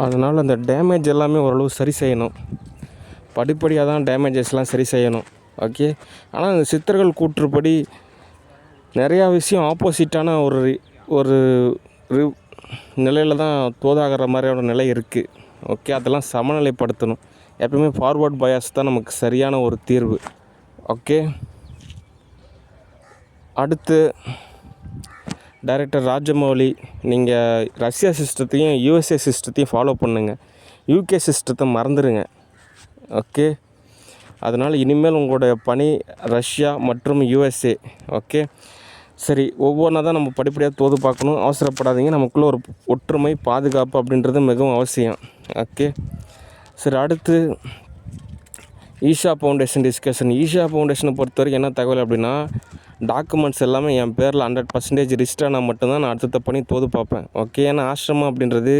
அதனால் அந்த டேமேஜ் எல்லாமே ஓரளவு சரி செய்யணும். படிப்படியாக தான் டேமேஜஸ்லாம் சரி செய்யணும். ஓகே. ஆனால் அந்த சித்தர்கள் கூற்றுப்படி நிறையா விஷயம் ஆப்போசிட்டான ஒரு நிலையில் தான் தோதாகிற மாதிரியான நிலை இருக்குது. ஓகே. அதெல்லாம் சமநிலைப்படுத்தணும். எப்பவுமே ஃபார்வர்ட் பயாஸ் தான் நமக்கு சரியான ஒரு தீர்வு. ஓகே. அடுத்து டைரக்டர் ராஜமௌலி, நீங்கள் ரஷ்யா சிஸ்டத்தையும் யூஎஸ்ஏ சிஸ்டத்தையும் ஃபாலோ பண்ணுங்கள். யூகே சிஸ்டத்தை மறந்துடுங்க. ஓகே. அதனால் இனிமேல் உங்களுடைய பணி ரஷ்யா மற்றும் யூஎஸ்ஏ. ஓகே. சரி, ஒவ்வொன்றா தான் நம்ம படிப்படியாக தோது பார்க்கணும். அவசரப்படாதீங்க. நமக்குள்ளே ஒரு ஒற்றுமை, பாதுகாப்பு அப்படின்றது மிகவும் அவசியம். ஓகே. சரி, அடுத்து ஈஷா ஃபவுண்டேஷன் டிஸ்கஷன். ஈஷா ஃபவுண்டேஷனை பொறுத்த வரைக்கும் என்ன தகவல் அப்படின்னா, டாக்குமெண்ட்ஸ் எல்லாமே என் பேரில் 100% ரிஜிஸ்டர் ஆனால் மட்டும்தான் நான் அடுத்த பண்ணி தோது பார்ப்பேன். ஓகே. ஏன்னா ஆசிரமம் அப்படின்றது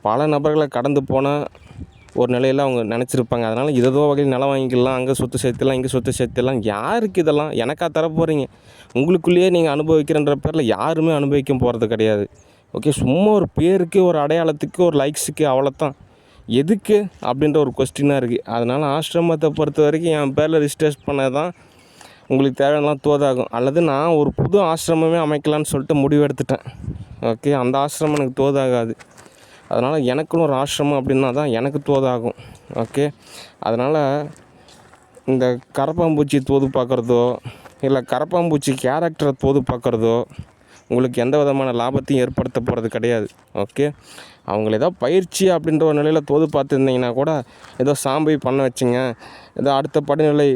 பல நபர்களை கடந்து போனால் ஒரு நிலையில் அவங்க நினச்சிருப்பாங்க. அதனால் ஏதோ வகையில் நிலம் வாங்கிக்கலாம், அங்கே சொத்து சேர்த்துலாம், இங்கே சொத்து சேர்த்துலாம். யாருக்கு இதெல்லாம்? எனக்கா தர போகிறீங்க? உங்களுக்குள்ளேயே நீங்கள் அனுபவிக்கிறன்ற பேரில் யாருமே அனுபவிக்க போகிறது கிடையாது. ஓகே. சும்மா ஒரு பேருக்கு, ஒரு அடையாளத்துக்கு, ஒரு லைக்ஸுக்கு, அவ்வளோதான். எதுக்கு அப்படின்ற ஒரு கொஸ்டினாக இருக்குது. அதனால் ஆசிரமத்தை பொறுத்த வரைக்கும் என் பேரில் ரிஜிஸ்டர் பண்ண தான் உங்களுக்கு தேவையானலாம் தோதாகும். அல்லது நான் ஒரு புது ஆசிரமமே அமைக்கலான்னு சொல்லிட்டு முடிவு எடுத்துட்டேன். ஓகே. அந்த ஆசிரமம் எனக்கு தோதாகாது. அதனால் எனக்குன்னு ஒரு ஆசிரமம் அப்படின்னா தான் எனக்கு தோதாகும். ஓகே. அதனால் இந்த கரப்பாம்பூச்சி தோது பார்க்குறதோ இல்லை கரப்பாம்பூச்சி கேரக்டரை தோது பார்க்குறதோ உங்களுக்கு எந்த விதமான லாபத்தையும் ஏற்படுத்த போகிறது கிடையாது. ஓகே. அவங்கள ஏதோ பயிற்சி அப்படின்ற ஒரு நிலையில் தோது பார்த்துருந்தீங்கன்னா கூட ஏதோ சாம்பை பண்ண வச்சுங்க, ஏதோ அடுத்த படிநிலை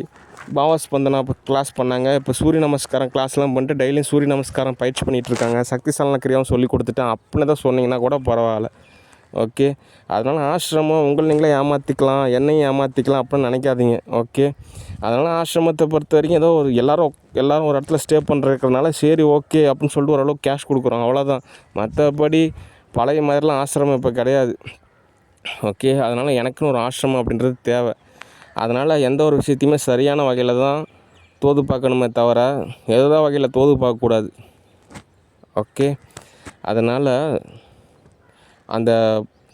பாவஸ்பந்தனா கிளாஸ் பண்ணாங்க, இப்போ சூரிய நமஸ்காரம் கிளாஸ்லாம் பண்ணிட்டு டெய்லியும் சூரிய நமஸ்காரம் பயிற்சி பண்ணிகிட்ருக்காங்க, சக்தி சாலன கிரியாவும் சொல்லி கொடுத்துட்டேன் அப்படின்னு தான் சொன்னீங்கன்னா கூட பரவாயில்ல. ஓகே. அதனால் ஆசிரமம் உங்களை நீங்களே ஏமாற்றிக்கலாம், என்னையும் ஏமாற்றிக்கலாம் அப்படின்னு நினைக்காதீங்க. ஓகே. அதனால் ஆசிரமத்தை பொறுத்த வரைக்கும் ஏதோ ஒரு எல்லோரும் ஒரு இடத்துல ஸ்டே பண்ணுறதுனால சரி ஓகே அப்படின்னு சொல்லிட்டு ஓரளவுக்கு கேஷ் கொடுக்குறோம், அவ்வளோதான். மற்றபடி பழைய மாதிரிலாம் ஆசிரமம் இப்போ கிடையாது. ஓகே. அதனால் எனக்குன்னு ஒரு ஆசிரமம் அப்படின்றது தேவை. அதனால் எந்த ஒரு விஷயத்தையுமே சரியான வகையில் தான் தோது பார்க்கணுமே தவிர ஏதோ வகையில் தோது பார்க்கக்கூடாது. ஓகே. அதனால் அந்த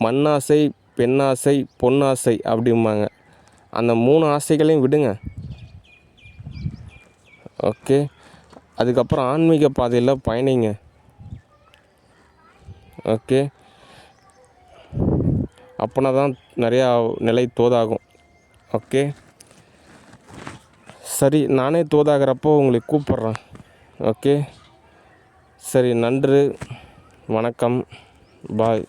மண்ணாசை, பெண்ணாசை, பொன்னாசை அப்படிம்பாங்க. அந்த 3 ஆசைகளையும் விடுங்க. ஓகே. அதுக்கப்புறம் ஆன்மீக பாதையில் பயணிங்க. ஓகே. அப்படின்னா தான் நிறையா நிலை தோதாகும். ஓகே. சரி, நானே தோதாகிறப்போ உங்களை கூப்பிட்றேன். ஓகே. சரி, நன்றி, வணக்கம், பாய்.